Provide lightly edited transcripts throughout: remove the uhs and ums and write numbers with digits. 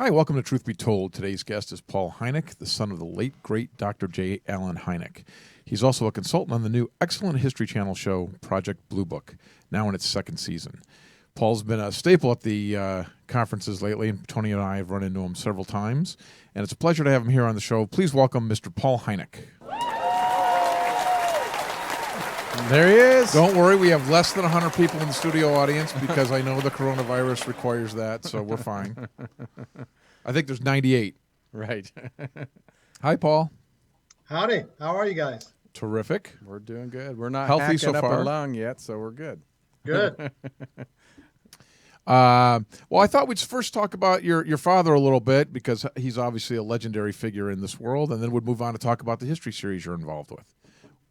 Hi, welcome to Truth Be Told. Today's guest is Paul Hynek, the son of the late, great Dr. J. Allen Hynek. He's also a consultant on the new excellent History Channel show, Project Blue Book, now in its second season. Paul's been a staple at the conferences lately, and Tony and I have run into him several times, and it's a pleasure to have him here on the show. Please welcome Mr. Paul Hynek. There he is. Don't worry, we have less than 100 people in the studio audience because I know the coronavirus requires that, so we're fine. I think there's 98. Right. Hi, Paul. Howdy. How are you guys? Terrific. We're doing good. We're not Healthy hacking so up far? a lung yet, so we're good. Good. Well, I thought we'd first talk about your father a little bit because he's obviously a legendary figure in this world, and then we'd move on to talk about the history series you're involved with,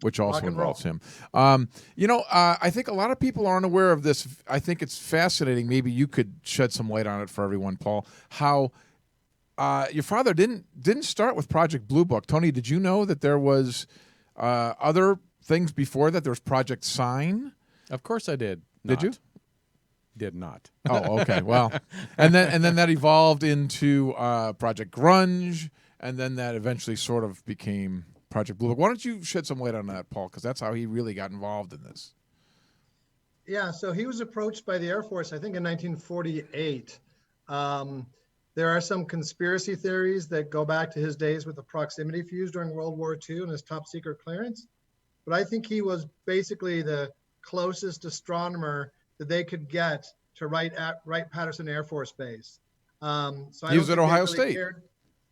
which also involves him. I think a lot of people aren't aware of this. I think it's fascinating. Maybe you could shed some light on it for everyone, Paul, how your father didn't start with Project Blue Book. Tony, did you know that there was other things before that? There was Project Sign. Of course I did. Did you? Did not. Oh, okay. Well, and then that evolved into Project Grunge, and then that eventually sort of became Project Blue Book. Why don't you shed some light on that, Paul? Because that's how he really got involved in this. Yeah, so he was approached by the Air Force, I think in 1948. There are some conspiracy theories that go back to his days with the proximity fuse during World War II and his top secret clearance. But I think he was basically the closest astronomer that they could get to Wright-Patterson Air Force Base. So He was at Ohio State.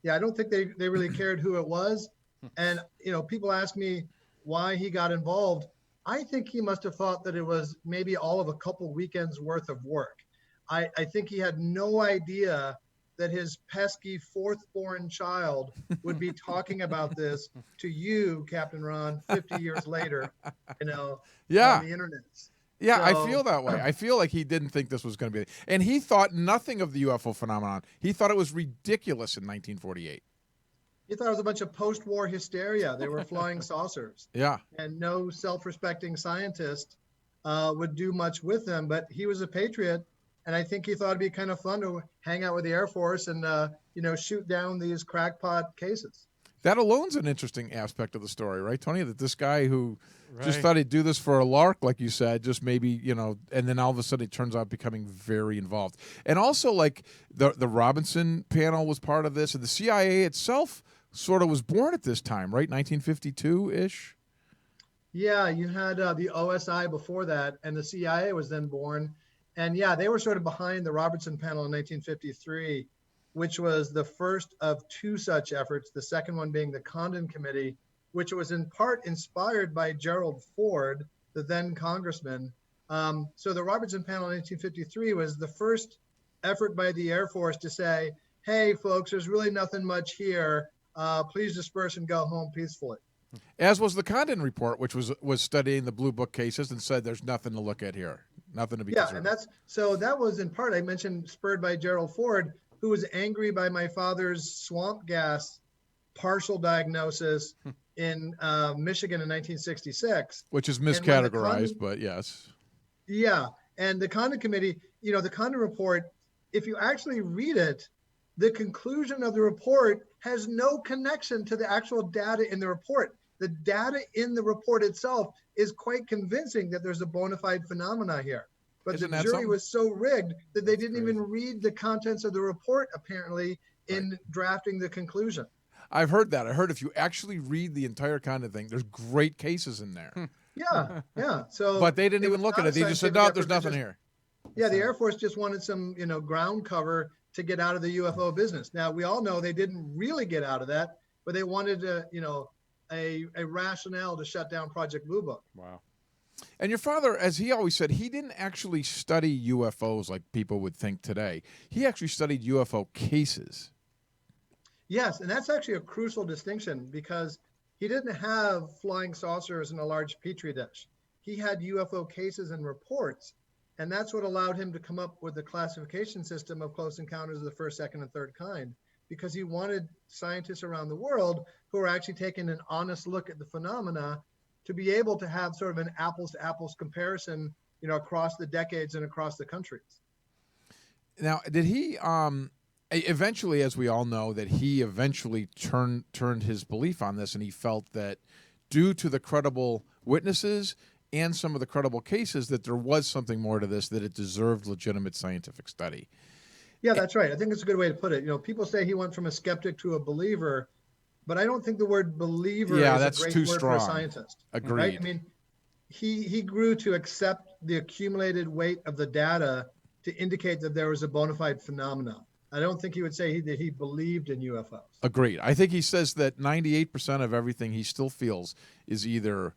Yeah, I don't think they really cared who it was. And, people ask me why he got involved. I think he must have thought that it was maybe all of a couple weekends worth of work. I think he had no idea that his pesky fourth-born child would be talking about this to you, Captain Ron, 50 years later, on the internet. Yeah, So, I feel that way. I feel like he didn't think this was going to be, and he thought nothing of the UFO phenomenon. He thought it was ridiculous in 1948. He thought it was a bunch of post-war hysteria. They were flying saucers. Yeah. And no self-respecting scientist would do much with them. But he was a patriot, and I think he thought it'd be kind of fun to hang out with the Air Force and, shoot down these crackpot cases. That alone's an interesting aspect of the story, right, Tony? That this guy who just thought he'd do this for a lark, like you said, just maybe, and then all of a sudden it turns out becoming very involved. And also, like, the Robinson panel was part of this, and the CIA itself sort of was born at this time, right? 1952-ish? Yeah, you had the OSI before that, and the CIA was then born. And yeah, they were sort of behind the Robertson panel in 1953, which was the first of two such efforts, the second one being the Condon Committee, which was in part inspired by Gerald Ford, the then congressman. So the Robertson panel in 1953 was the first effort by the Air Force to say, hey, folks, there's really nothing much here. Please disperse and go home peacefully. As was the Condon report, which was studying the Blue Book cases and said there's nothing to look at here, nothing to be concerned. And that was in part, I mentioned, spurred by Gerald Ford, who was angry by my father's swamp gas partial diagnosis in Michigan in 1966. Which is miscategorized, but yes. Yeah, and the Condon Committee, the Condon report, if you actually read it, the conclusion of the report has no connection to the actual data in the report. The data in the report itself is quite convincing that there's a bona fide phenomena here. But the jury was so rigged that they didn't even read the contents of the report, apparently, in drafting the conclusion. I've heard that. I heard if you actually read the entire Condon thing, there's great cases in there. Yeah. So, but they didn't even look at it. They just said, no, there's nothing here. Yeah, the Air Force just wanted some, ground cover to get out of the UFO business. Now, we all know they didn't really get out of that, but they wanted a rationale to shut down Project Blue Book. Wow. And your father, as he always said, he didn't actually study UFOs like people would think today. He actually studied UFO cases. Yes, and that's actually a crucial distinction because he didn't have flying saucers in a large petri dish. He had UFO cases and reports, and that's what allowed him to come up with the classification system of close encounters of the first, second, and third kind, because he wanted scientists around the world who are actually taking an honest look at the phenomena to be able to have sort of an apples to apples comparison, across the decades and across the countries. Now, did he eventually, as we all know, that he eventually turned his belief on this, and he felt that due to the credible witnesses and some of the credible cases, that there was something more to this, that it deserved legitimate scientific study. Yeah, that's right. I think it's a good way to put it. People say he went from a skeptic to a believer, but I don't think the word believer is that's a great too word strong. for a scientist. Agreed. Right? I mean, he grew to accept the accumulated weight of the data to indicate that there was a bona fide phenomena. I don't think he would say that he believed in UFOs. Agreed. I think he says that 98% of everything he still feels is either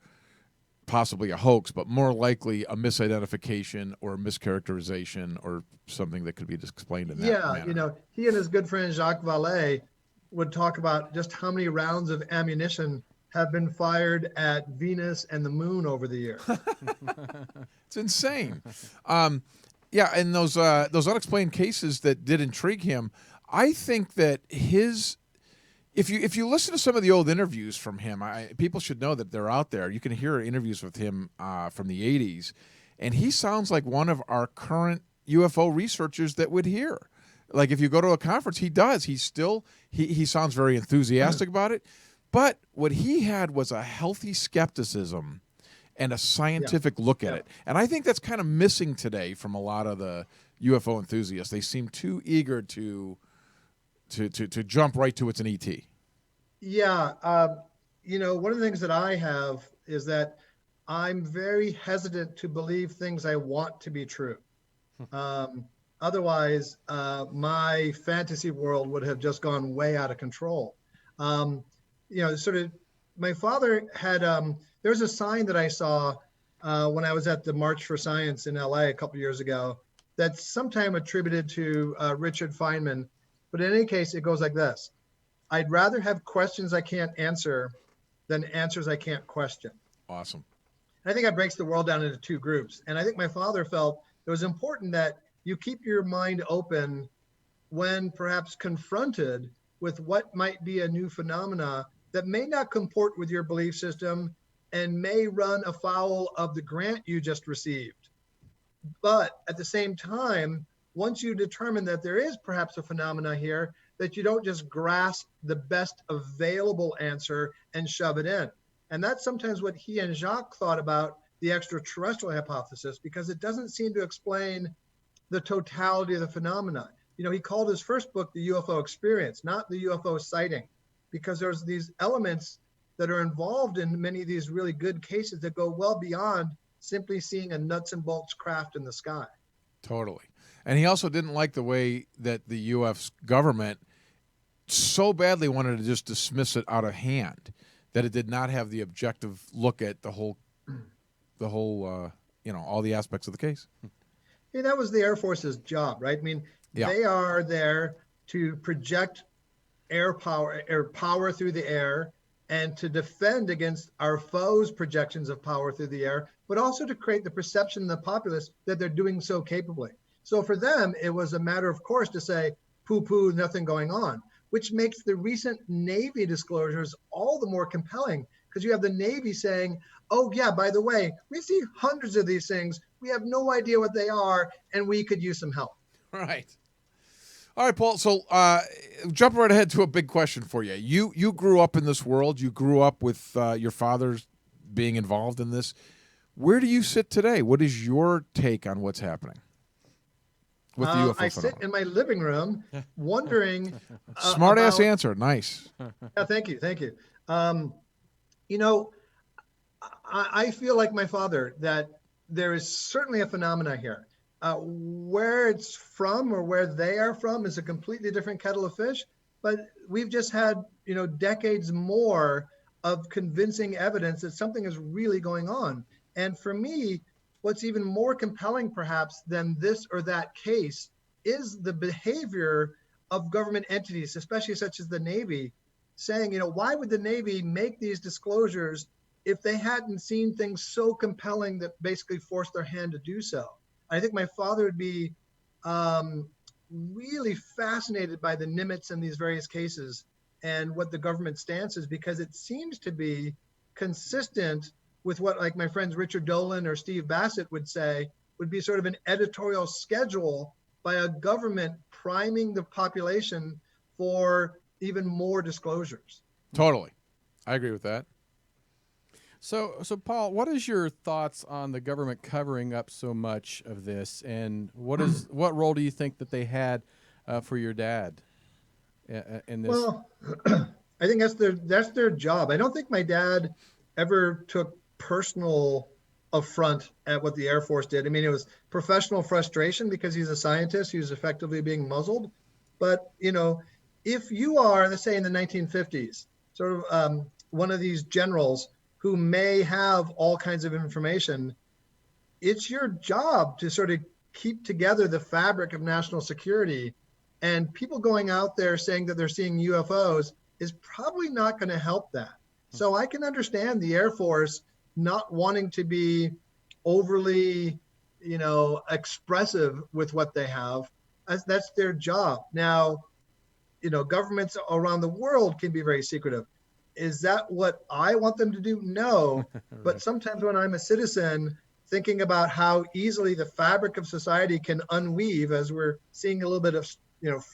possibly a hoax, but more likely a misidentification or a mischaracterization or something that could be explained in that manner. He and his good friend Jacques Vallée would talk about just how many rounds of ammunition have been fired at Venus and the moon over the years. It's insane. And those unexplained cases that did intrigue him, I think that if you listen to some of the old interviews from him, people should know that they're out there. You can hear interviews with him from the 80s, and he sounds like one of our current UFO researchers that would hear. Like if you go to a conference, he does. He sounds very enthusiastic about it. But what he had was a healthy skepticism and a scientific look at it. And I think that's kind of missing today from a lot of the UFO enthusiasts. They seem too eager to jump right to it's an ET. Yeah. One of the things that I have is that I'm very hesitant to believe things I want to be true. Otherwise, my fantasy world would have just gone way out of control. My father had, there's a sign that I saw when I was at the March for Science in LA a couple years ago that's sometime attributed to Richard Feynman. But in any case, it goes like this: I'd rather have questions I can't answer than answers I can't question. Awesome. And I think that breaks the world down into two groups. And I think my father felt it was important that you keep your mind open when perhaps confronted with what might be a new phenomena that may not comport with your belief system and may run afoul of the grant you just received. But at the same time, once you determine that there is perhaps a phenomena here, that you don't just grasp the best available answer and shove it in. And that's sometimes what he and Jacques thought about the extraterrestrial hypothesis, because it doesn't seem to explain the totality of the phenomena. He called his first book The UFO Experience, not the UFO sighting, because there's these elements that are involved in many of these really good cases that go well beyond simply seeing a nuts and bolts craft in the sky. Totally. And he also didn't like the way that the U.S. government so badly wanted to just dismiss it out of hand, that it did not have the objective look at the whole, all the aspects of the case. Yeah, that was the Air Force's job, right? I mean, They are there to project air power through the air and to defend against our foes' projections of power through the air, but also to create the perception in the populace that they're doing so capably. So for them, it was a matter of course to say, poo-poo, nothing going on, which makes the recent Navy disclosures all the more compelling, because you have the Navy saying, oh yeah, by the way, we see hundreds of these things. We have no idea what they are, and we could use some help. Right. All right, Paul. So jump right ahead to a big question for you. You grew up in this world. You grew up with your father being involved in this. Where do you sit today? What is your take on what's happening with the UFO I phenomenon? sit in my living room wondering. Smart-ass answer. Nice. Yeah, thank you. I feel like my father, that there is certainly a phenomena here. Where it's from or where they are from is a completely different kettle of fish. But we've just had, decades more of convincing evidence that something is really going on. And for me, what's even more compelling perhaps than this or that case is the behavior of government entities, especially such as the Navy, saying, why would the Navy make these disclosures if they hadn't seen things so compelling that basically forced their hand to do so? I think my father would be really fascinated by the Nimitz in these various cases and what the government stance is, because it seems to be consistent with what, like, my friends Richard Dolan or Steve Bassett would say would be sort of an editorial schedule by by a government priming the population for even more disclosures. Totally. I agree with that. So Paul, what is your thoughts on the government covering up so much of this, and what role do you think that they had for your dad in this? Well, I think that's their job. I don't think my dad ever took personal affront at what the Air Force did. I mean, it was professional frustration because he's a scientist. He was effectively being muzzled. But, if you are, let's say in the 1950s, sort of one of these generals who may have all kinds of information, it's your job to sort of keep together the fabric of national security. And people going out there saying that they're seeing UFOs is probably not going to help that. So I can understand the Air Force not wanting to be overly, expressive with what they have. That's their job. Now, governments around the world can be very secretive. Is that what I want them to do? No. Right. But sometimes when I'm a citizen thinking about how easily the fabric of society can unweave, as we're seeing a little bit of,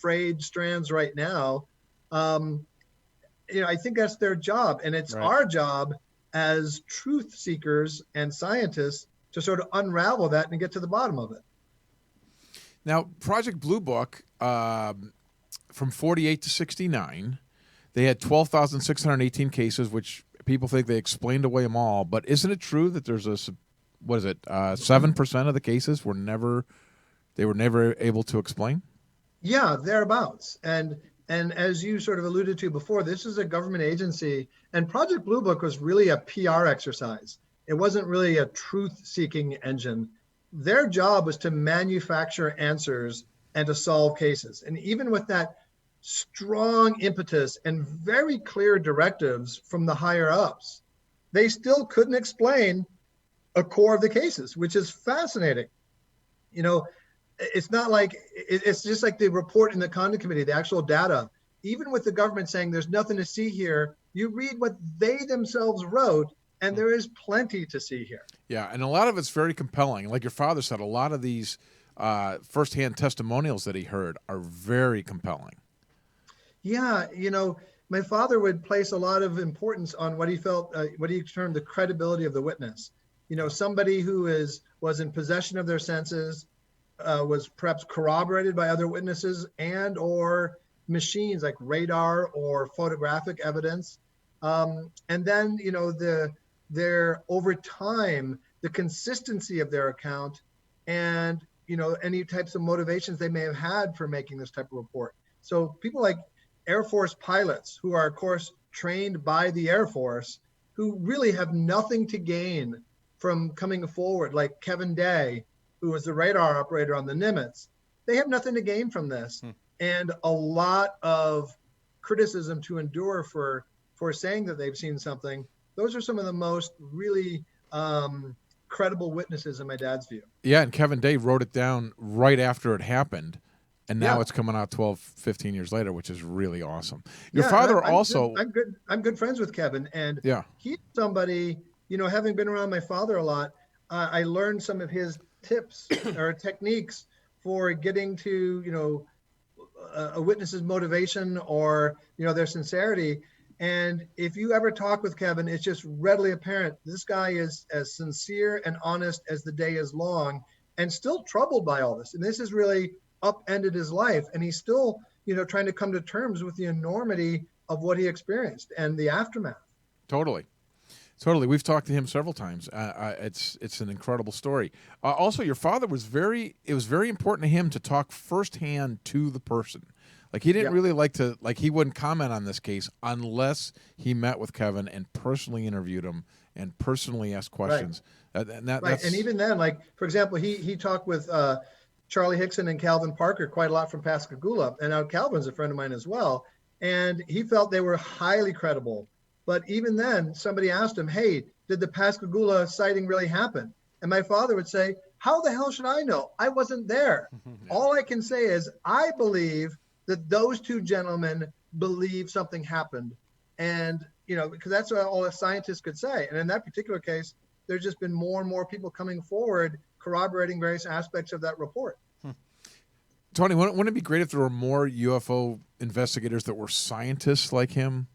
frayed strands right now, I think that's their job. And it's Right. our job as truth seekers and scientists to sort of unravel that and get to the bottom of it. Now, Project Blue Book, from 48 to 69, they had 12,618 cases, which people think they explained away them all. But isn't it true that there's 7% of the cases were never able to explain? Yeah, thereabouts. And as you sort of alluded to before, this is a government agency, and Project Blue Book was really a PR exercise. It wasn't really a truth-seeking engine. Their job was to manufacture answers and to solve cases. And even with that strong impetus and very clear directives from the higher ups, they still couldn't explain a core of the cases, which is fascinating. It's not like, it's just like the report in the Condon Committee, the actual data. Even with the government saying there's nothing to see here, you read what they themselves wrote, and there is plenty to see here. Yeah, and a lot of it's very compelling. Like your father said, a lot of these firsthand testimonials that he heard are very compelling. Yeah, my father would place a lot of importance on what he felt, what he termed the credibility of the witness. Somebody who was in possession of their senses, was perhaps corroborated by other witnesses and or machines like radar or photographic evidence. And then, their over time, the consistency of their account and, any types of motivations they may have had for making this type of report. So people like Air Force pilots who are, of course, trained by the Air Force, who really have nothing to gain from coming forward, like Kevin Day, who was the radar operator on the Nimitz. They have nothing to gain from this. And a lot of criticism to endure for saying that they've seen something. Those are some of the most really credible witnesses in my dad's view. Yeah, and Kevin Day wrote it down right after it happened. And now it's coming out 12, 15 years later, which is really awesome. Your father also... I'm good friends with Kevin. And he's somebody, having been around my father a lot, I learned some of his tips or techniques for getting to, a witness's motivation or, their sincerity. And if you ever talk with Kevin, it's just readily apparent this guy is as sincere and honest as the day is long and still troubled by all this. And this has really upended his life. And he's still, trying to come to terms with the enormity of what he experienced and the aftermath. Totally. We've talked to him several times. It's an incredible story. Also, your father it was very important to him to talk firsthand to the person. Like he didn't really he wouldn't comment on this case unless he met with Kevin and personally interviewed him and personally asked questions. Right. And even then, like, for example, he talked with Charlie Hickson and Calvin Parker quite a lot from Pascagoula. And now Calvin's a friend of mine as well. And he felt they were highly credible. But even then, somebody asked him, hey, did the Pascagoula sighting really happen? And my father would say, how the hell should I know? I wasn't there. All I can say is I believe that those two gentlemen believe something happened. And, because that's what all a scientist could say. And in that particular case, there's just been more and more people coming forward corroborating various aspects of that report. Tony, wouldn't it be great if there were more UFO investigators that were scientists like him?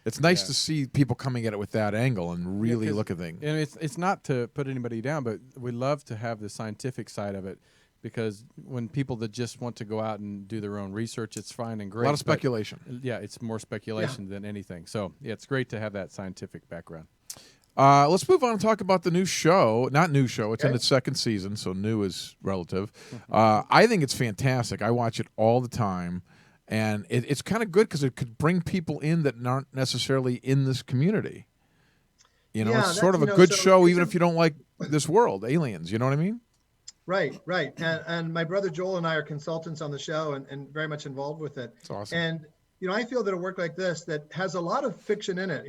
It's nice to see people coming at it with that angle and really look at things. And it's not to put anybody down, but we love to have the scientific side of it, because when people that just want to go out and do their own research, it's fine and great. A lot of speculation. It's more speculation than anything. So it's great to have that scientific background. Let's move on and talk about the new show. Not new show. It's in its second season, so new is relative. I think it's fantastic. I watch it all the time. And it's kind of good because it could bring people in that aren't necessarily in this community. It's sort of a good show, even if you don't like this world, aliens. You know what I mean? Right. And my brother Joel and I are consultants on the show and very much involved with it. It's awesome. And, I feel that a work like this that has a lot of fiction in it.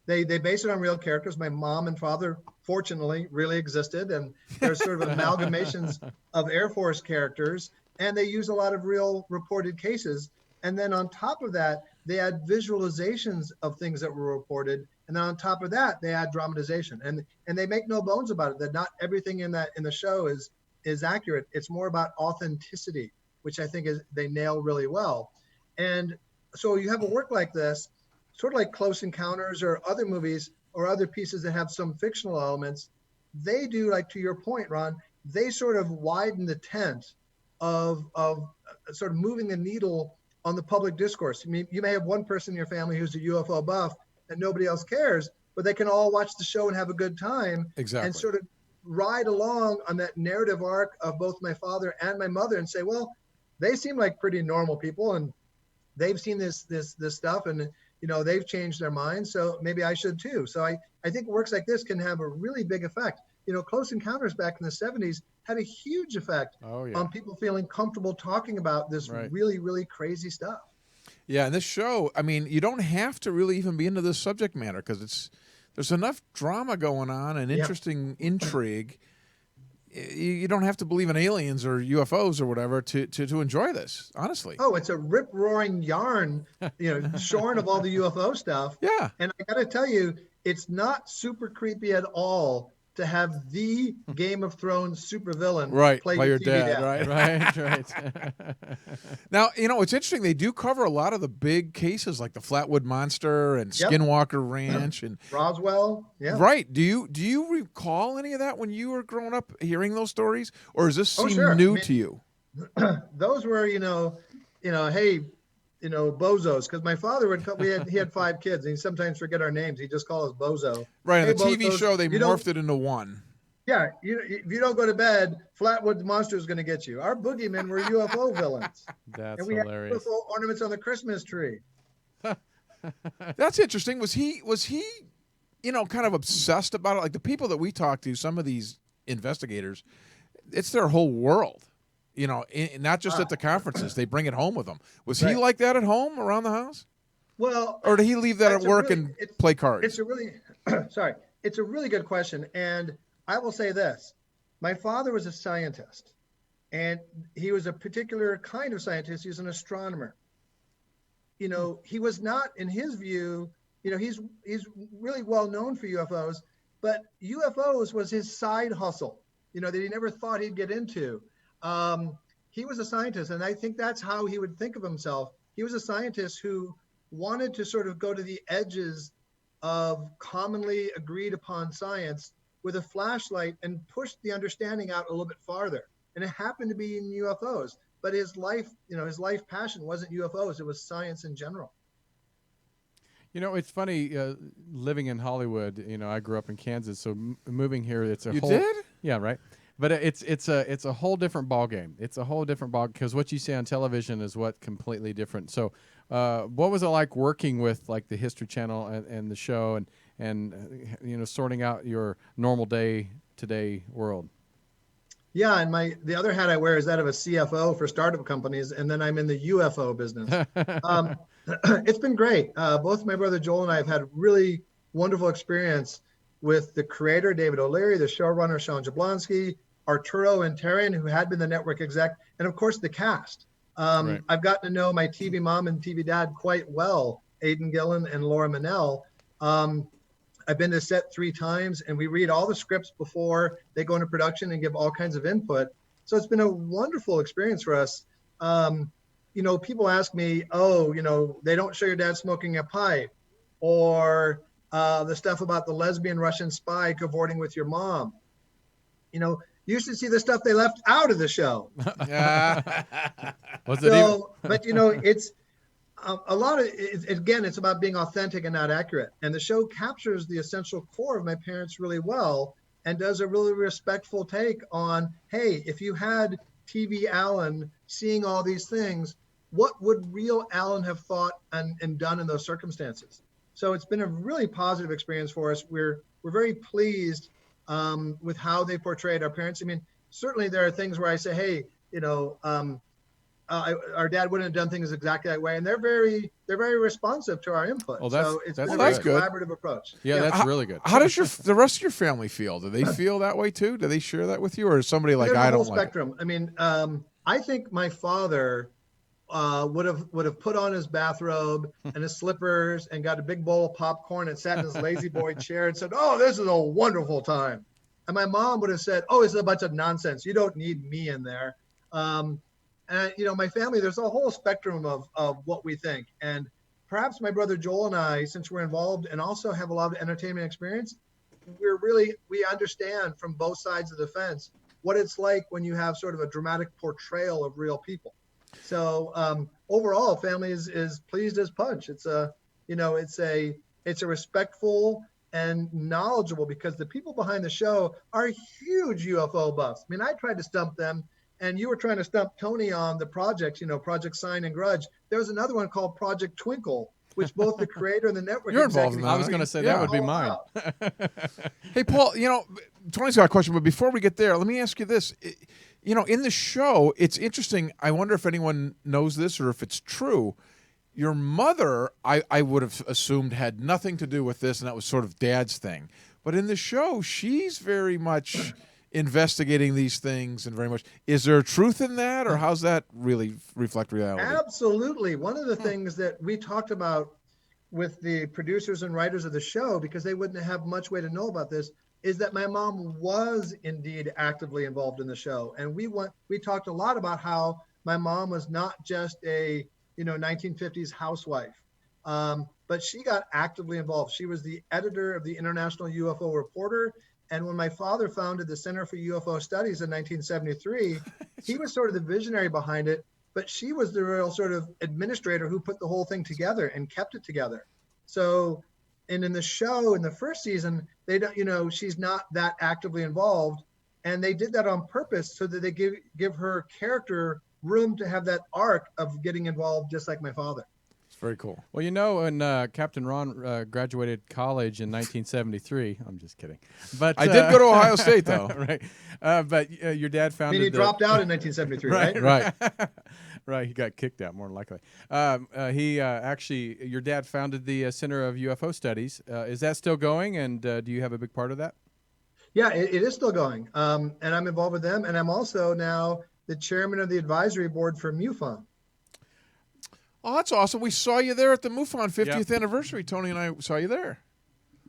They base it on real characters. My mom and father, fortunately, really existed. And there's sort of amalgamations of Air Force characters. And they use a lot of real reported cases. And then on top of that, they add visualizations of things that were reported. And then on top of that, they add dramatization. And they make no bones about it, that not everything in the show is accurate. It's more about authenticity, which I think they nail really well. And so you have a work like this, sort of like Close Encounters or other movies or other pieces that have some fictional elements. They do, like to your point, Ron, they sort of widen the tent of sort of moving the needle on the public discourse. You may have one person in your family who's a UFO buff and nobody else cares, but they can all watch the show and have a good time. Exactly. And sort of ride along on that narrative arc of both my father and my mother and say, well, they seem like pretty normal people and they've seen this stuff and they've changed their minds, so maybe I should too. So I think works like this can have a really big effect. Close Encounters back in the 70s had a huge effect on people feeling comfortable talking about this really, really crazy stuff. Yeah, and this show, you don't have to really even be into this subject matter because there's enough drama going on and interesting intrigue. You don't have to believe in aliens or UFOs or whatever to enjoy this, honestly. Oh, it's a rip-roaring yarn, shorn of all the UFO stuff. Yeah. And I got to tell you, it's not super creepy at all to have the Game of Thrones supervillain play your dad. Right. Now, it's interesting. They do cover a lot of the big cases like the Flatwood Monster and Skinwalker Ranch and Roswell. Yeah. Right. Do you recall any of that when you were growing up, hearing those stories, or does this seem new to you? Those were, hey, bozos, because my father he had 5 kids and he sometimes forget our names. He just call us bozo. Right. Hey, on the TV bozos, show, they morphed it into one. Yeah. If you don't go to bed, Flatwood Monster is going to get you. Our boogeymen were UFO villains. That's and we hilarious. had UFO ornaments on the Christmas tree. That's interesting. Was he kind of obsessed about it? Like the people that we talk to, some of these investigators, it's their whole world. Not just at the conferences. They bring it home with them. Was he like that at home, around the house? Well, or did he leave that at work and play cards? It's a really, it's a really good question. And I will say this. My father was a scientist. And he was a particular kind of scientist. He was an astronomer. He was not, in his view, he's really well known for UFOs, but UFOs was his side hustle, that he never thought he'd get into. He was a scientist, and I think that's how he would think of himself. He was a scientist who wanted to sort of go to the edges of commonly agreed upon science with a flashlight and push the understanding out a little bit farther. And it happened to be in UFOs, but his life passion wasn't UFOs. It was science in general. It's funny, living in Hollywood, I grew up in Kansas, so moving here, it's a whole... You did? Yeah, right. But it's a whole different ball game. It's a whole different ball, because what you see on television is what completely different. So, what was it like working with like the History Channel and the show and sorting out your normal day-to-day world? Yeah, and the other hat I wear is that of a CFO for startup companies, and then I'm in the UFO business. It's been great. Both my brother Joel and I have had really wonderful experience with the creator, David O'Leary, the showrunner, Sean Jablonski, Arturo and Taryn, who had been the network exec, and of course the cast. I've gotten to know my TV mom and TV dad quite well, Aidan Gillen and Laura Manel. I've been to set 3 times, and we read all the scripts before they go into production and give all kinds of input. So it's been a wonderful experience for us. People ask me, oh, they don't show your dad smoking a pipe, or the stuff about the lesbian Russian spy cavorting with your mom. You should see the stuff they left out of the show. Was it even? But it's a lot of again, it's about being authentic and not accurate. And the show captures the essential core of my parents really well, and does a really respectful take on, hey, if you had TV Alan seeing all these things, what would real Alan have thought and done in those circumstances? So it's been a really positive experience for us. We're very pleased with how they portrayed our parents. I mean, certainly there are things where I say, hey, our dad wouldn't have done things exactly that way, and they're very responsive to our input. Oh, so it's been a that's very good. collaborative approach. Yeah, that's really good. How does the rest of your family feel? Do they feel that way too? Do they share that with you, or is somebody like, There's I a whole don't like it? spectrum. I mean, I think my father would have put on his bathrobe and his slippers and got a big bowl of popcorn and sat in his lazy boy chair and said, "Oh, this is a wonderful time." And my mom would have said, "Oh, it's a bunch of nonsense. You don't need me in there." And my family, there's a whole spectrum of what we think. And perhaps my brother Joel and I, since we're involved and also have a lot of entertainment experience, we understand from both sides of the fence what it's like when you have sort of a dramatic portrayal of real people. So overall, family is pleased as punch. It's a respectful and knowledgeable, because the people behind the show are huge UFO buffs. I mean, I tried to stump them, and you were trying to stump Tony on the projects, Project Sign and Grudge. There was another one called Project Twinkle, which both the creator and the network You're involved in executive. that. I was going to say that would be mine. Hey, Paul, Tony's got a question, but before we get there, let me ask you this. In the show, it's interesting. I wonder if anyone knows this or if it's true. Your mother, I would have assumed, had nothing to do with this, and that was sort of Dad's thing. But in the show, she's very much investigating these things, and very much. Is there truth in that, or how's that really reflect reality? Absolutely. One of the things that we talked about with the producers and writers of the show, because they wouldn't have much way to know about this, is that my mom was indeed actively involved in the show. And we talked a lot about how my mom was not just a 1950s housewife, but she got actively involved. She was the editor of the International UFO Reporter. And when my father founded the Center for UFO Studies in 1973, he was sort of the visionary behind it, but she was the real sort of administrator who put the whole thing together and kept it together. So, and in the show, in the first season, they don't, she's not that actively involved, and they did that on purpose so that they give her character room to have that arc of getting involved, just like my father. It's very cool. Well, when Captain Ron graduated college in 1973, I'm just kidding. But I did go to Ohio State, though. Right. But your dad I founded. mean, he dropped out in 1973, right? Right. Right, he got kicked out, more than likely. Your dad founded the Center of UFO Studies. Is that still going, and do you have a big part of that? Yeah, it is still going, and I'm involved with them, and I'm also now the chairman of the advisory board for MUFON. Oh, that's awesome. We saw you there at the MUFON 50th anniversary. Tony and I saw you there.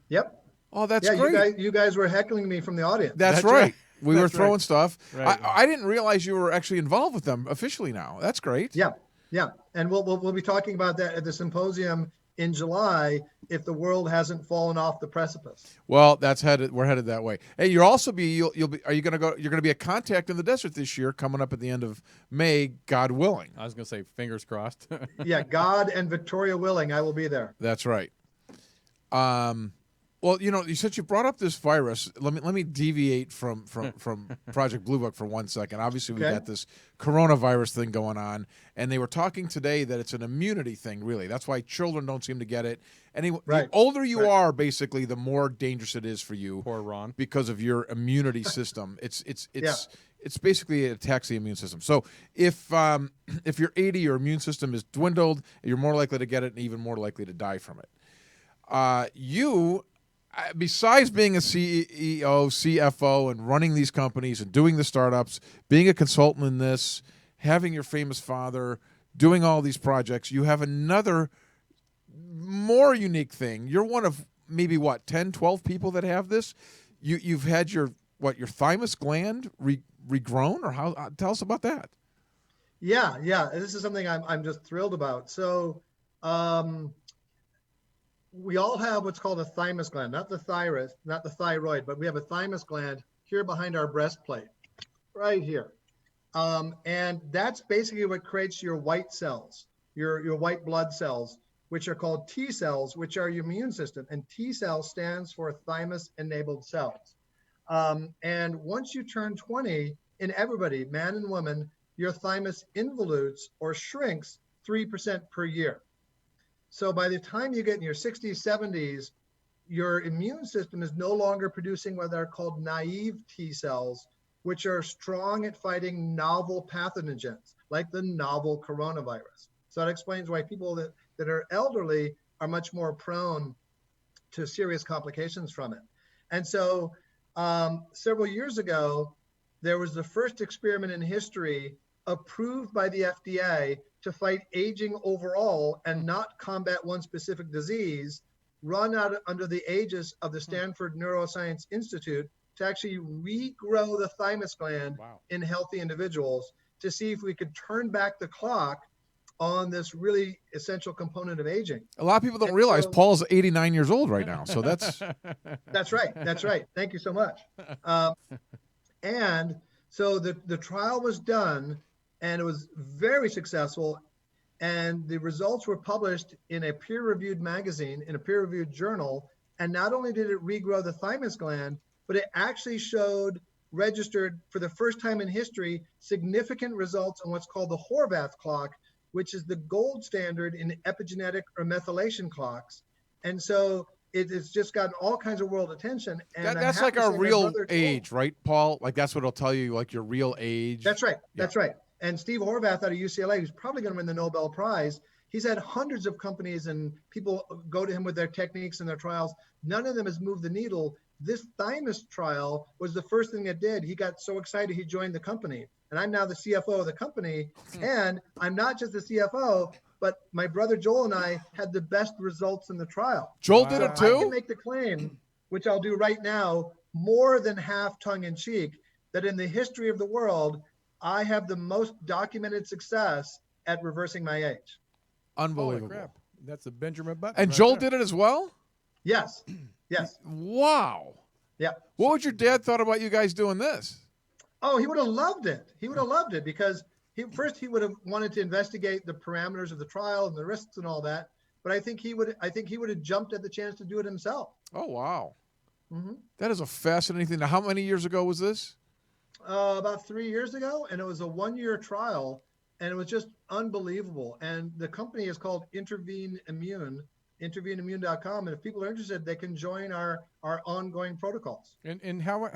Yep. Oh, that's great. You guys were heckling me from the audience. That's right. We were That's throwing right. stuff. Right. I didn't realize you were actually involved with them officially now. That's great. Yeah, and we'll be talking about that at the symposium in July if the world hasn't fallen off the precipice. Well, we're headed that way. Hey, you'll also be. Are you going to go? You're going to be a contact in the desert this year, coming up at the end of May, God willing. I was going to say fingers crossed. Yeah, God and Victoria willing, I will be there. That's right. Well, since you brought up this virus, let me deviate from Project Blue Book for 1 second. Obviously, we got this coronavirus thing going on, and they were talking today that it's an immunity thing. Really, that's why children don't seem to get it. The older you are, basically, the more dangerous it is for you. Poor Ron. Because of your immunity system. It's basically it attacks the immune system. So if you're 80, your immune system is dwindled, you're more likely to get it and even more likely to die from it. Besides being a CEO, CFO, and running these companies and doing the startups, being a consultant in this, having your famous father, doing all these projects, you have another more unique thing. You're one of maybe 10, 12 people that have this. You've had your thymus gland regrown, or how? Tell us about that. Yeah. This is something I'm just thrilled about. So, um, we all have what's called a thymus gland, not the thyroid, but we have a thymus gland here behind our breastplate, right here. And that's basically what creates your white cells, your white blood cells, which are called T cells, which are your immune system. And T cell stands for thymus enabled cells. And once you turn 20, in everybody, man and woman, your thymus involutes or shrinks 3% per year. So by the time you get in your 60s, 70s, your immune system is no longer producing what are called naive T cells, which are strong at fighting novel pathogens, like the novel coronavirus. So that explains why people that are elderly are much more prone to serious complications from it. And so several years ago, there was the first experiment in history approved by the FDA to fight aging overall and not combat one specific disease, run out under the aegis of the Stanford Neuroscience Institute to actually regrow the thymus gland in healthy individuals to see if we could turn back the clock on this really essential component of aging. A lot of people don't realize Paul's 89 years old right now. So that's right. That's right. Thank you so much. And so the trial was done, and it was very successful. And the results were published in a peer-reviewed magazine, in a peer-reviewed journal. And not only did it regrow the thymus gland, but it actually registered for the first time in history, significant results on what's called the Horvath clock, which is the gold standard in epigenetic or methylation clocks. And so it's just gotten all kinds of world attention. And that's like our real age, right, Paul? Like that's what it'll tell you, like your real age. That's right. That's right. And Steve Horvath out of UCLA, who's probably going to win the Nobel Prize, he's had hundreds of companies and people go to him with their techniques and their trials. None of them has moved the needle. This thymus trial was the first thing it did. He got so excited he joined the company. And I'm now the CFO of the company. And I'm not just the CFO, but my brother Joel and I had the best results in the trial. Joel did it too? I can make the claim, which I'll do right now, more than half tongue in cheek, that in the history of the world, I have the most documented success at reversing my age. Unbelievable. Holy crap. That's a Benjamin Button. And right Joel there. did it as well? Yes. Yes. Wow. Yeah. What would your dad thought about you guys doing this? Oh, he would have loved it. He would have loved it because he would have wanted to investigate the parameters of the trial and the risks and all that. But I think he would have jumped at the chance to do it himself. Oh, wow. Mm-hmm. That is a fascinating thing. Now, how many years ago was this? About 3 years ago, and it was a 1-year trial, and it was just unbelievable. And the company is called Intervene Immune, interveneimmune.com. And if people are interested, they can join our ongoing protocols. And how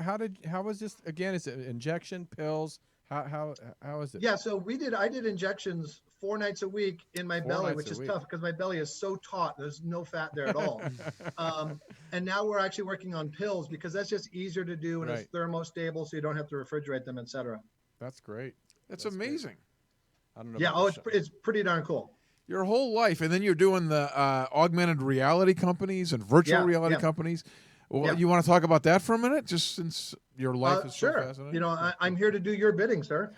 was this again? Is it injection, pills? How is it? Yeah, so I did injections 4 nights a week in my belly, which is tough because my belly is so taut. There's no fat there at all. And now we're actually working on pills because that's just easier to do and it's thermostable, so you don't have to refrigerate them, etc. That's great. That's amazing. Great. I don't know. Yeah. It's pretty darn cool. Your whole life, and then you're doing the augmented reality companies and virtual reality companies. Well, you want to talk about that for a minute, just since your life is so fascinating? You know, I'm here to do your bidding, sir.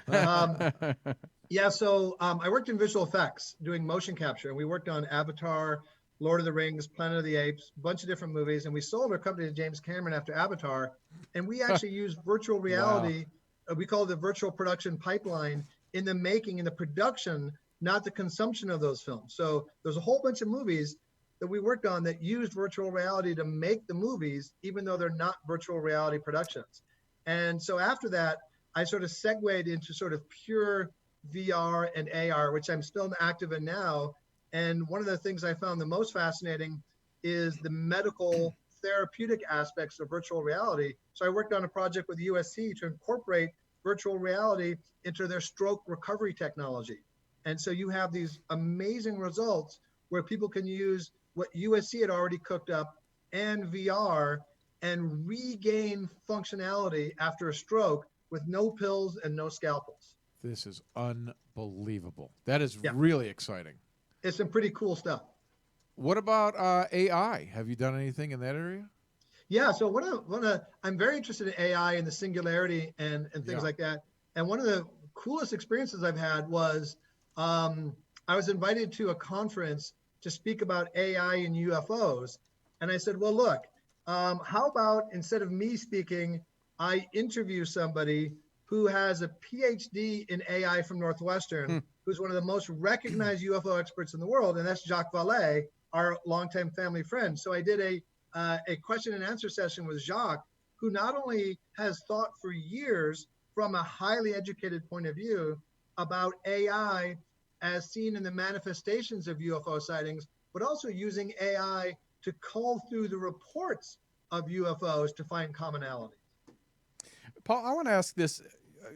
Yeah, so I worked in visual effects doing motion capture, and we worked on Avatar, Lord of the Rings, Planet of the Apes, a bunch of different movies, and we sold our company to James Cameron after Avatar, and we actually used virtual reality. We call it the virtual production pipeline in the making, in the production, not the consumption of those films. So there's a whole bunch of movies that we worked on that used virtual reality to make the movies, even though they're not virtual reality productions. And so after that, I sort of segued into sort of pure VR and AR, which I'm still active in now. And one of the things I found the most fascinating is the medical therapeutic aspects of virtual reality. So I worked on a project with USC to incorporate virtual reality into their stroke recovery technology. And so you have these amazing results where people can use what USC had already cooked up and VR and regain functionality after a stroke with no pills and no scalpels. This is unbelievable. That is really exciting. It's some pretty cool stuff. What about AI? Have you done anything in that area? Yeah, so I'm very interested in AI and the singularity and things like that. And one of the coolest experiences I've had was I was invited to a conference to speak about AI and UFOs. And I said, well, look, how about instead of me speaking, I interview somebody who has a PhD in AI from Northwestern, who's one of the most recognized UFO experts in the world, and that's Jacques Vallée, our longtime family friend. So I did a question and answer session with Jacques, who not only has thought for years from a highly educated point of view about AI as seen in the manifestations of UFO sightings, but also using AI to cull through the reports of UFOs to find commonalities. Paul, I want to ask this.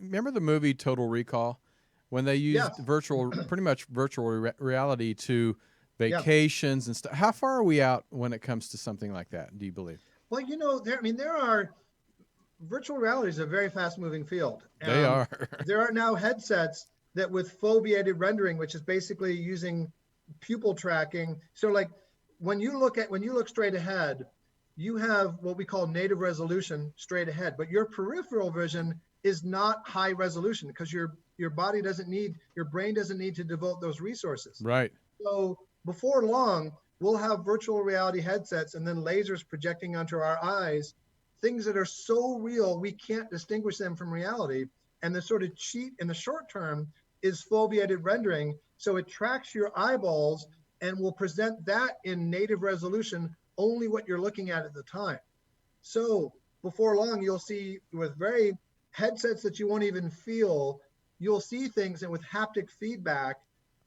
Remember the movie Total Recall? When they used pretty much virtual reality to vacations and stuff. How far are we out when it comes to something like that, do you believe? Well, there are, virtual reality is a very fast moving field. They are. There are now headsets that with foveated rendering, which is basically using pupil tracking. So like when you look straight ahead, you have what we call native resolution straight ahead, but your peripheral vision is not high resolution because your brain doesn't need to devote those resources. Right. So before long, we'll have virtual reality headsets and then lasers projecting onto our eyes, things that are so real we can't distinguish them from reality. And the sort of cheat in the short term is foveated rendering. So it tracks your eyeballs and will present that in native resolution, only what you're looking at the time. So before long, you'll see with very headsets that you won't even feel, you'll see things and with haptic feedback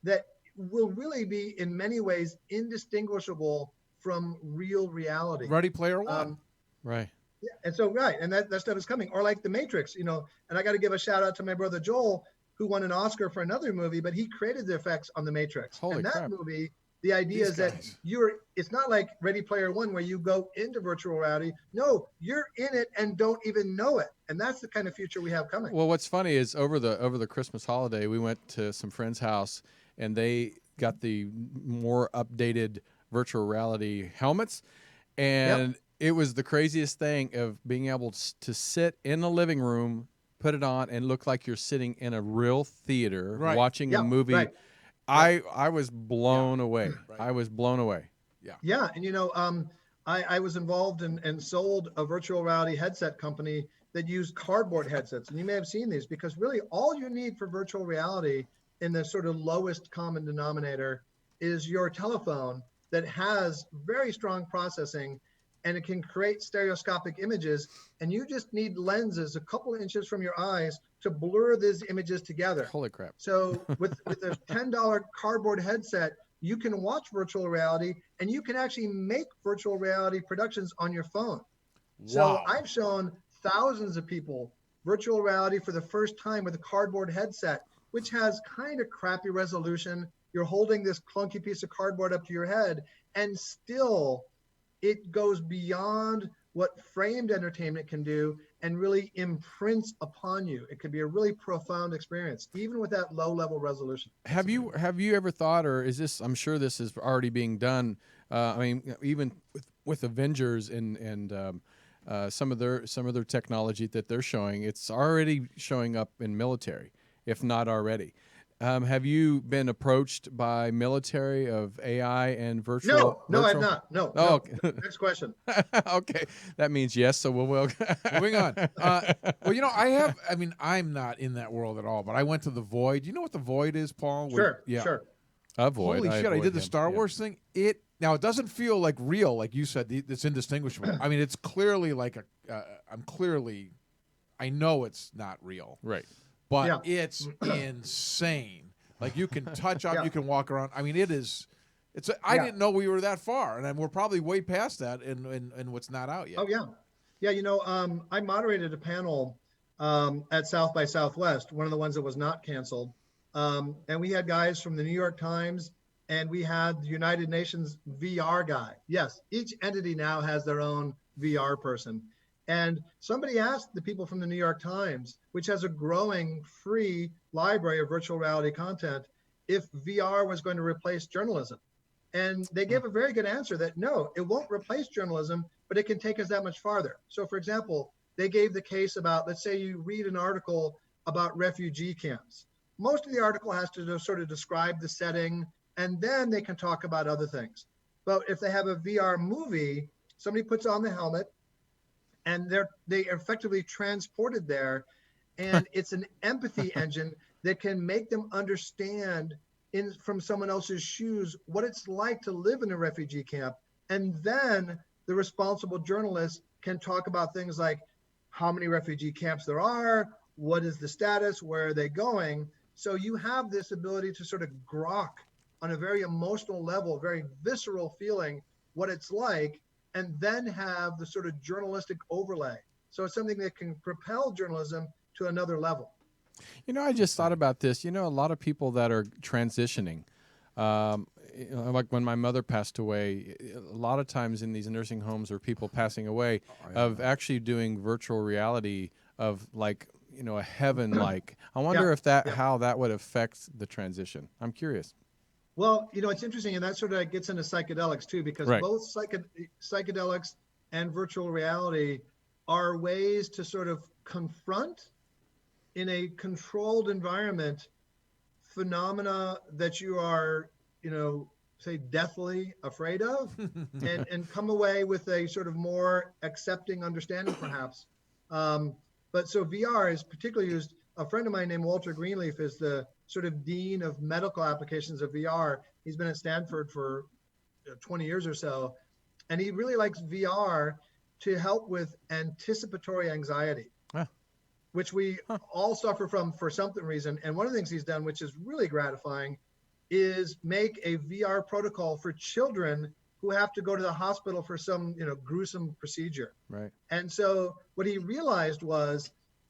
that will really be in many ways indistinguishable from real reality. Ready Player One. Right. Yeah, and so and that stuff is coming. Or like The Matrix, and I got to give a shout out to my brother Joel, who won an Oscar for another movie, but he created the effects on The Matrix. Holy crap. That movie, the idea is that it's not like Ready Player One where you go into virtual reality. No, you're in it and don't even know it. And that's the kind of future we have coming. Well, what's funny is over the Christmas holiday, we went to some friend's house and they got the more updated virtual reality helmets. And it was the craziest thing of being able to sit in the living room, put it on, and look like you're sitting in a real theater watching a movie. Right. I was blown away. Right. I was blown away. Yeah. And, I was involved and sold a virtual reality headset company that used cardboard headsets. And you may have seen these because really all you need for virtual reality in the sort of lowest common denominator is your telephone that has very strong processing and it can create stereoscopic images. And you just need lenses a couple of inches from your eyes to blur these images together. Holy crap. So with a $10 cardboard headset, you can watch virtual reality and you can actually make virtual reality productions on your phone. Wow. So I've shown thousands of people virtual reality for the first time with a cardboard headset, which has kind of crappy resolution. You're holding this clunky piece of cardboard up to your head and still it goes beyond what framed entertainment can do and really imprints upon you. It can be a really profound experience, even with that low level resolution. Have you ever thought, or is this, I'm sure this is already being done. I mean, even with Avengers and some of their technology that they're showing, it's already showing up in military, if not already. Have you been approached by military of AI and virtual? No, I've not. No. Oh, okay. Next question. Okay, that means yes. So we'll moving on. Well, I'm not in that world at all, but I went to the Void. You know what the Void is, Paul? Sure. A Void. Holy shit! I did the Star Wars thing. It doesn't feel like real, like you said. It's indistinguishable. I mean, it's clearly like I know it's not real. Right. But it's insane. Like you can touch up, you can walk around. I mean, I didn't know we were that far, and we're probably way past that, and what's not out yet. Oh yeah. I moderated a panel at South by Southwest, one of the ones that was not canceled, and we had guys from the New York Times, and we had the United Nations VR guy. Yes, each entity now has their own VR person. And somebody asked the people from the New York Times, which has a growing free library of virtual reality content, if VR was going to replace journalism. And they gave a very good answer that no, it won't replace journalism, but it can take us that much farther. So for example, they gave the case about, let's say you read an article about refugee camps. Most of the article has to sort of describe the setting, and then they can talk about other things. But if they have a VR movie, somebody puts on the helmet, and they are effectively transported there, and it's an empathy engine that can make them understand from someone else's shoes what it's like to live in a refugee camp. And then the responsible journalist can talk about things like how many refugee camps there are, what is the status, where are they going. So you have this ability to sort of grok on a very emotional level, very visceral feeling what it's like, and then have the sort of journalistic overlay. So it's something that can propel journalism to another level. I just thought about this. A lot of people that are transitioning, like when my mother passed away, a lot of times in these nursing homes or people passing away, of actually doing virtual reality of like, a heaven like. I wonder if how that would affect the transition. I'm curious. Well, it's interesting, and that sort of gets into psychedelics too, because both psychedelics and virtual reality are ways to sort of confront in a controlled environment phenomena that you are, say deathly afraid of, and come away with a sort of more accepting understanding perhaps. But so VR is particularly used. A friend of mine named Walter Greenleaf is the sort of dean of medical applications of VR. He's been at Stanford for 20 years or so. And he really likes VR to help with anticipatory anxiety, which we all suffer from for something reason. And one of the things he's done, which is really gratifying, is make a VR protocol for children who have to go to the hospital for some, gruesome procedure. Right. And so what he realized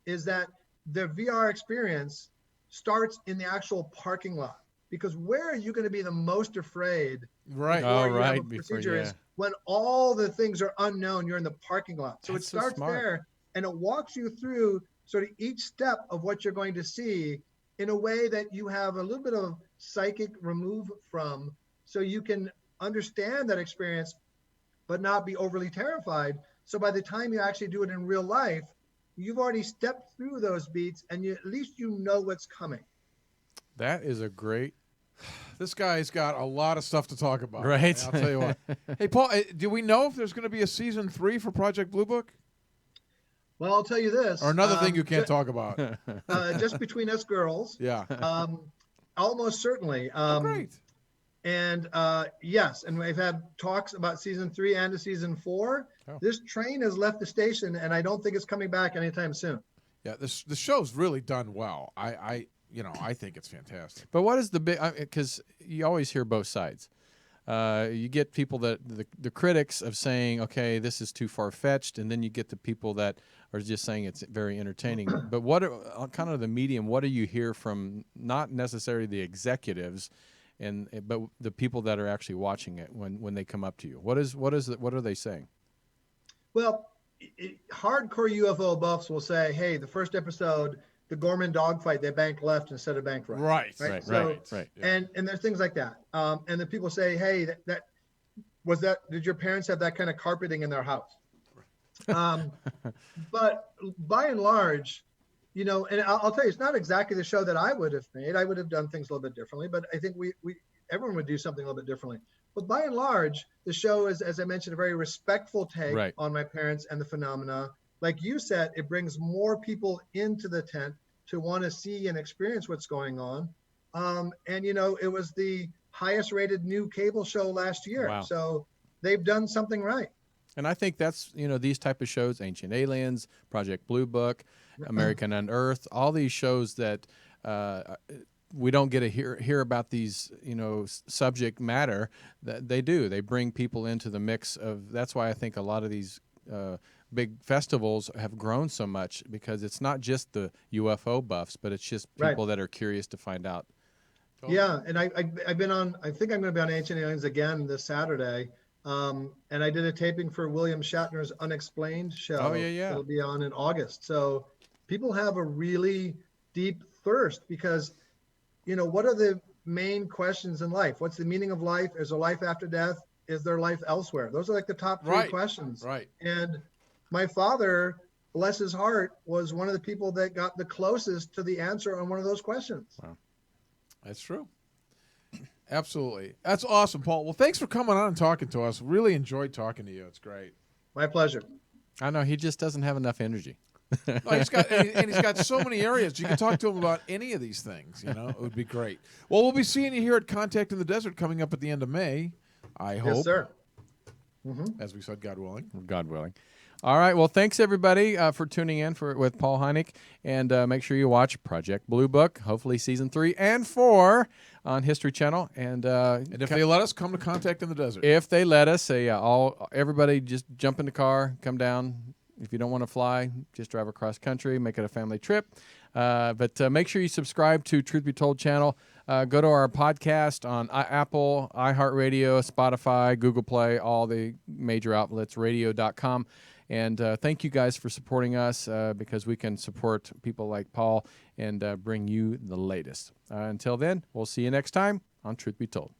is that the VR experience starts in the actual parking lot, because where are you going to be the most afraid? Right. Procedure is when all the things are unknown. You're in the parking lot. So it starts there, and it walks you through sort of each step of what you're going to see in a way that you have a little bit of psychic remove from, so you can understand that experience, but not be overly terrified. So by the time you actually do it in real life, you've already stepped through those beats, and at least you know what's coming. That is a great. This guy's got a lot of stuff to talk about. Right. I'll tell you what. Hey, Paul, do we know if there's going to be a season 3 for Project Blue Book? Well, I'll tell you this. Or another thing you can't talk about. Just between us girls. Yeah. Almost certainly. Great. And yes, and we've had talks about season 3 and a season 4. Oh. This train has left the station, and I don't think it's coming back anytime soon. Yeah, the show's really done well. I think it's fantastic. But what is the big? Because you always hear both sides. You get people that the critics of saying, okay, this is too far fetched, and then you get the people that are just saying it's very entertaining. But what kind of the medium? What do you hear from not necessarily the executives, but the people that are actually watching it when they come up to you? What are they saying? Well, hardcore UFO buffs will say, hey, the first episode, the Gorman dogfight, they banked left instead of banked right. Right. Yeah. And there's things like that. And then people say, hey, did your parents have that kind of carpeting in their house? But by and large, and I'll tell you, it's not exactly the show that I would have made. I would have done things a little bit differently, but I think everyone would do something a little bit differently. But by and large, the show is, as I mentioned, a very respectful take on my parents and the phenomena. Like you said, it brings more people into the tent to want to see and experience what's going on. And, it was the highest rated new cable show last year. Wow. So they've done something right. And I think that's, these type of shows, Ancient Aliens, Project Blue Book, American Unearthed, all these shows that we don't get to hear about these, subject matter that they do. They bring people into the mix of. That's why I think a lot of these big festivals have grown so much, because it's not just the UFO buffs, but it's just people that are curious to find out. Yeah, and I've been on. I think I'm going to be on Ancient Aliens again this Saturday. And I did a taping for William Shatner's Unexplained show. Oh yeah. It'll be on in August. So people have a really deep thirst, because what are the main questions in life? What's the meaning of life? Is there life after death? Is there life elsewhere? Those are like the top 3 questions. Right. And my father bless his heart, was one of the people that got the closest to the answer on one of those questions. Wow. That's true. Absolutely. That's awesome, Paul. Well, thanks for coming on and talking to us. Really enjoyed talking to you. It's great. My pleasure. I know he just doesn't have enough energy. No, he's got so many areas. You can talk to him about any of these things. You know, it would be great. Well, we'll be seeing you here at Contact in the Desert coming up at the end of May. I hope. Yes, sir. As we said, God willing. God willing. All right. Well, thanks everybody for tuning in with Paul Hynek, and make sure you watch Project Blue Book. Hopefully, season 3 and 4 on History Channel. And if they let us, come to Contact in the Desert. If they let us, everybody just jump in the car, come down. If you don't want to fly, just drive across country, make it a family trip. But make sure you subscribe to Truth Be Told channel. Go to our podcast on Apple, iHeartRadio, Spotify, Google Play, all the major outlets, radio.com. And thank you guys for supporting us because we can support people like Paul and bring you the latest. Until then, we'll see you next time on Truth Be Told.